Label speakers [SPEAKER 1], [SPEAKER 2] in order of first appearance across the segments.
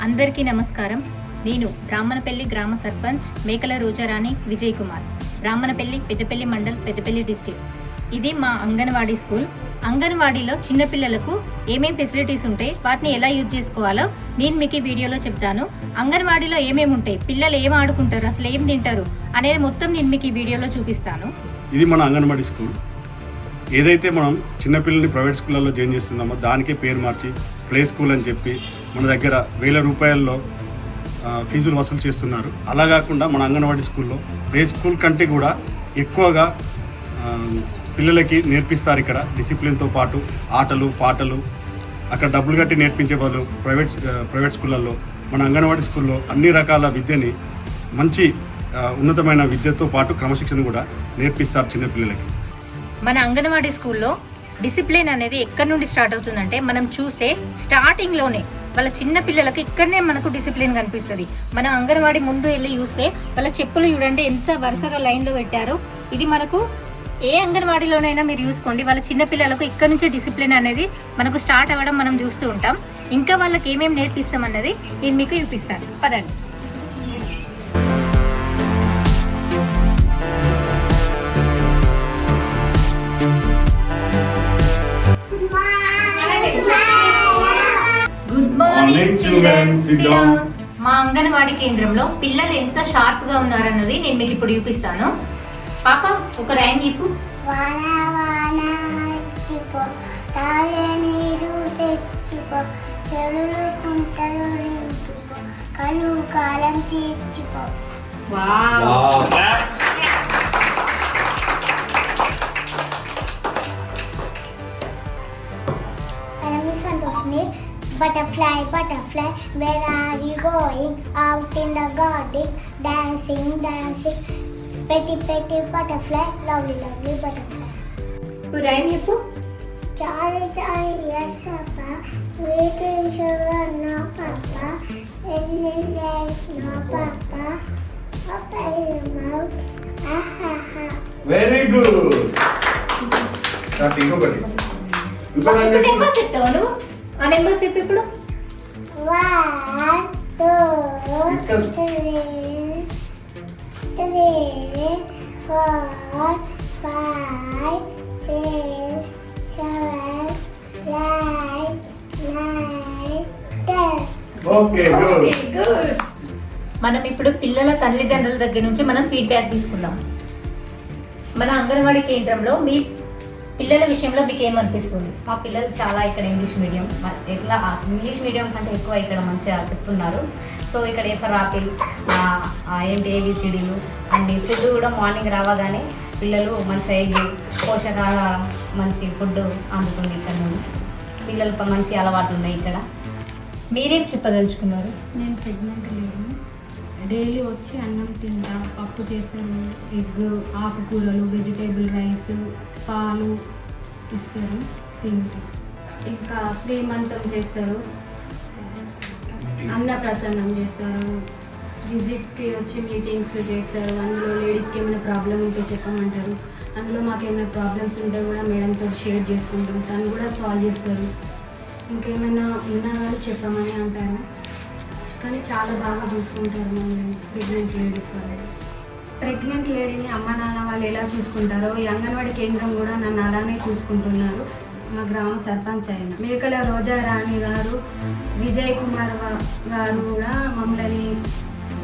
[SPEAKER 1] అందరికీ నమస్కారం. నేను బ్రాహ్మణపల్లి గ్రామ సర్పంచ్ మేకల రోజారాణి విజయ్ కుమార్, బ్రాహ్మణపల్లి పెద్దపల్లి మండల్ పెద్దపల్లి డిస్టిక్. ఇది మా అంగన్వాడీ స్కూల్. అంగన్వాడీలో చిన్నపిల్లలకు ఏమేమి ఫెసిలిటీస్ ఉంటాయి, వాటిని ఎలా యూజ్ చేసుకోవాలో నేను మీకు ఈ వీడియోలో చెప్తాను. అంగన్వాడీలో ఏమేమి ఉంటాయి, పిల్లలు ఏం ఆడుకుంటారు, అసలు ఏం తింటారు అనేది మొత్తం నేను మీకు ఈ వీడియోలో చూపిస్తాను.
[SPEAKER 2] ఇది మన అంగన్వాడీ స్కూల్. ఏదైతే మనం చిన్నపిల్లల్ని ప్రైవేట్ స్కూళ్ళల్లో జాయిన్ చేస్తున్నామో దానికే పేరు మార్చి ప్లే స్కూల్ అని చెప్పి మన దగ్గర 1000 రూపాయల్లో ఫీజులు వసూలు చేస్తున్నారు. అలా కాకుండా మన అంగన్వాడీ స్కూల్లో ప్లే స్కూల్ కంటే కూడా ఎక్కువగా పిల్లలకి నేర్పిస్తారు. ఇక్కడ డిసిప్లిన్తో పాటు ఆటలు పాటలు. అక్కడ డబ్బులు కట్టి నేర్పించే వాళ్ళు ప్రైవేట్ స్కూళ్ళల్లో మన అంగన్వాడీ స్కూల్లో అన్ని రకాల విద్యని మంచి ఉన్నతమైన విద్యతో పాటు క్రమశిక్షణ కూడా నేర్పిస్తారు చిన్నపిల్లలకి.
[SPEAKER 1] మన అంగన్వాడీ స్కూల్లో డిసిప్లిన్ అనేది ఎక్కడి నుండి స్టార్ట్ అవుతుందంటే, మనం చూస్తే స్టార్టింగ్లోనే వాళ్ళ చిన్న పిల్లలకు ఇక్కడనే మనకు డిసిప్లిన్ కనిపిస్తుంది. మన అంగన్వాడీ ముందు వెళ్ళి చూస్తే వాళ్ళ చెప్పులు చూడండి ఎంత వరుసగా లైన్లో పెట్టారో. ఇది మనకు ఏ అంగన్వాడీలోనైనా మీరు చూసుకోండి, వాళ్ళ చిన్న పిల్లలకు ఇక్కడ నుంచే డిసిప్లిన్ అనేది మనకు స్టార్ట్ అవ్వడం మనం చూస్తూ ఉంటాం. ఇంకా వాళ్ళకి ఏమేమి నేర్పిస్తాం అన్నది నేను మీకు చూపిస్తాను, పదండి. Good morning children. మా అంగన్వాడీ కేంద్రంలో పిల్లలు ఎంత షార్ప్ గా ఉన్నారన్నది నేను మీకు ఇప్పుడు చూపిస్తాను. పాప ఒక రైమ్ చెప్పు.
[SPEAKER 3] వానా వానా చిపో తాగే నీరు తెచ్చిపో, చెరువులు కుంటలు నింపుకో, కలువు కాలం తీర్చిపో. Santoshini. Butterfly, butterfly, where are you going? Out in the garden, dancing, dancing. Petty, petty butterfly, lovely, lovely butterfly.
[SPEAKER 1] Rhyme చెప్పు.
[SPEAKER 3] Charlie, Charlie, yes, Papa. Waiting sugar, no, Papa. Ending days, no, Papa. Open your mouth, ah, ha, ha.
[SPEAKER 2] Very good. ఇంకొకటి
[SPEAKER 1] numbers చెప్తావు నువ్వు. ఆ numbers చెప్పు ఇప్పుడు.
[SPEAKER 3] 1, 2, 3, 4, 5, 6, 7, 8, 9, 10.
[SPEAKER 2] Okay good.
[SPEAKER 1] మనం ఇప్పుడు పిల్లల తల్లిదండ్రుల దగ్గర నుంచి మనం ఫీడ్బ్యాక్ తీసుకుందాం. మన అంగన్వాడీ కేంద్రంలో మీ పిల్లల విషయంలో మీకు ఏమనిపిస్తుంది?
[SPEAKER 4] మా పిల్లలు చాలా ఇక్కడ ఇంగ్లీష్ మీడియం, ఎట్లా ఇంగ్లీష్ మీడియం కంటే ఎక్కువ ఇక్కడ మంచిగా చెప్తున్నారు. సో ఇక్కడ ఫర్ ఆపిల్ ఏంటి ఏబిసిడీలు అండ్ ఫుడ్ కూడా మార్నింగ్ రావగానే పిల్లలు మంచి ఎగ్ పోషకాహారం మంచి ఫుడ్ అందుతుంది. ఇక్కడ నుండి పిల్లలు మంచి అలవాట్లు ఉన్నాయి ఇక్కడ.
[SPEAKER 1] మీరేం చెప్పదలుచుకున్నారు?
[SPEAKER 5] నేను ప్రెగ్నెంట్ లేను, డైలీ వచ్చి అన్నం తింటా, పప్పు చేస్తాను, ఎగ్, ఆకుకూరలు, వెజిటేబుల్ రైస్, పాలు ఇస్తారు, తింటా. ఇంకా శ్రీమంతం చేస్తారు, అన్నప్రసన్నం చేస్తారు, విజిట్స్కి వచ్చి మీటింగ్స్ చేస్తారు. అందులో లేడీస్కి ఏమైనా ప్రాబ్లం ఉంటే చెప్పమంటారు. అందులో మాకు ఏమైనా ప్రాబ్లమ్స్ ఉంటే కూడా మేడంతో షేర్ చేసుకుంటాం, తను కూడా సాల్వ్ చేస్తారు. ఇంకేమైనా ఉన్నా కానీ చెప్పమని అంటారు. కానీ చాలా బాగా చూసుకుంటారు మమ్మల్ని ప్రెగ్నెంట్ లేడీస్ వాళ్ళు. ప్రెగ్నెంట్ లేడీని అమ్మ నాన్న వాళ్ళు ఎలా చూసుకుంటారో ఈ అంగన్వాడీ కేంద్రం కూడా నన్ను అలానే చూసుకుంటున్నారు. మా గ్రామ సర్పంచ్ అయిన మేకల రోజారాణి గారు, విజయ్ కుమార్ గారు కూడా మమ్మల్ని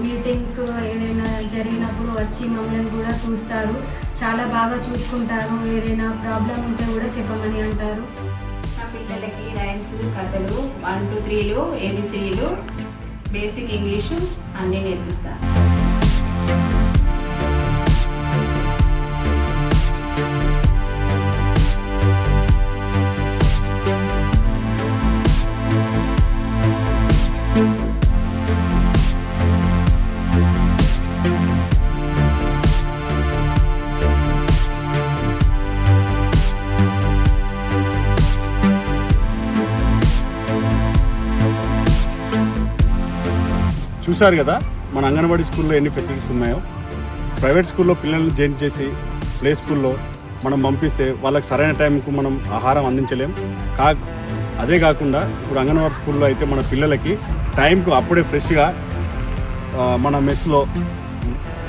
[SPEAKER 5] మీటింగ్కు ఏదైనా జరిగినప్పుడు వచ్చి మమ్మల్ని కూడా చూస్తారు, చాలా బాగా చూసుకుంటారు. ఏదైనా ప్రాబ్లం ఉంటే కూడా చెప్పమని అంటారు.
[SPEAKER 4] మా పిల్లలకి రైమ్స్, కథలు, 1, 2, 3లు, ఏబిసిడీలు, బేసిక్ ఇంగ్లీషు అన్నీ నేర్పిస్తారు.
[SPEAKER 2] చూశారు కదా మన అంగన్వాడీ స్కూల్లో ఎన్ని ఫెసిలిటీస్ ఉన్నాయో. ప్రైవేట్ స్కూల్లో పిల్లల్ని జాయిన్ చేసి ప్లే స్కూల్లో మనం పంపిస్తే వాళ్ళకి సరైన టైంకు మనం ఆహారం అందించలేం. అదే కాకుండా ఇప్పుడు అంగన్వాడీ స్కూల్లో అయితే మన పిల్లలకి టైంకు అప్పుడే ఫ్రెష్గా మన మెస్లో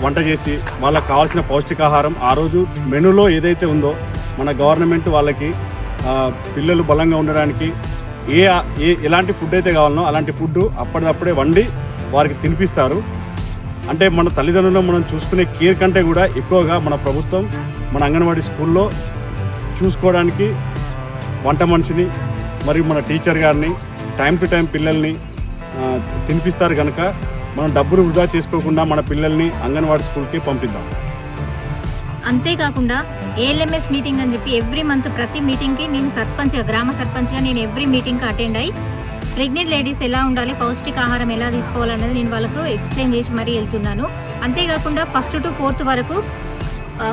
[SPEAKER 2] వంట చేసి వాళ్ళకి కావాల్సిన పౌష్టికాహారం ఆ రోజు మెనూలో ఏదైతే ఉందో మన గవర్నమెంట్ వాళ్ళకి పిల్లలు బలంగా ఉండడానికి ఎలాంటి ఫుడ్ అయితే కావాలనో అలాంటి ఫుడ్ అప్పటిదప్పుడే వండి వారికి తినిపిస్తారు. అంటే మన తల్లిదండ్రులను మనం చూసుకునే కేర్ కంటే కూడా ఎక్కువగా మన ప్రభుత్వం మన అంగన్వాడీ స్కూల్లో చూసుకోవడానికి వంట మనిషిని మరియు మన టీచర్ గారిని టైం టు టైం పిల్లల్ని తినిపిస్తారు కనుక మనం డబ్బులు వృధా చేసుకోకుండా మన పిల్లల్ని అంగన్వాడీ స్కూల్కి పంపిద్దాం.
[SPEAKER 1] అంతేకాకుండా ఏఎల్ఎంఎస్ మీటింగ్ అని చెప్పి ఎవ్రీ మంత్ ప్రతి మీటింగ్కి నేను గ్రామ సర్పంచ్గా నేను ఎవ్రీ మీటింగ్కి అటెండ్ అయ్యి ప్రెగ్నెంట్ లేడీస్ ఎలా ఉండాలి, పౌష్టికాహారం ఎలా తీసుకోవాలన్నది నేను వాళ్ళకు ఎక్స్ప్లెయిన్ చేసి మరీ వెళ్తున్నాను. అంతేకాకుండా 1st to 4th వరకు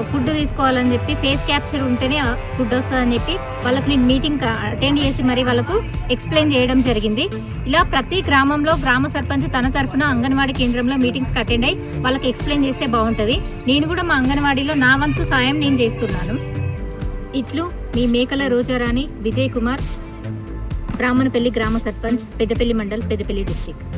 [SPEAKER 1] ఫుడ్ తీసుకోవాలని చెప్పి ఫేస్ క్యాప్చర్ ఉంటేనే ఫుడ్ వస్తుందని చెప్పి వాళ్ళకి నేను మీటింగ్ అటెండ్ చేసి మరి వాళ్ళకు ఎక్స్ప్లెయిన్ చేయడం జరిగింది. ఇలా ప్రతి గ్రామంలో గ్రామ సర్పంచ్ తన తరఫున అంగన్వాడీ కేంద్రంలో మీటింగ్స్కి అటెండ్ అయ్యి వాళ్ళకి ఎక్స్ప్లెయిన్ చేస్తే బాగుంటుంది. నేను కూడా మా అంగన్వాడీలో నా వంతు సాయం నేను చేస్తున్నాను. ఇట్లు మీ మేకల రోజారాణి విజయ్ కుమార్, బ్రాహ్మణపల్లి గ్రామ సర్పంచ్, పెద్దపల్లి మండల్, పెద్దపల్లి డిస్ట్రిక్ట్.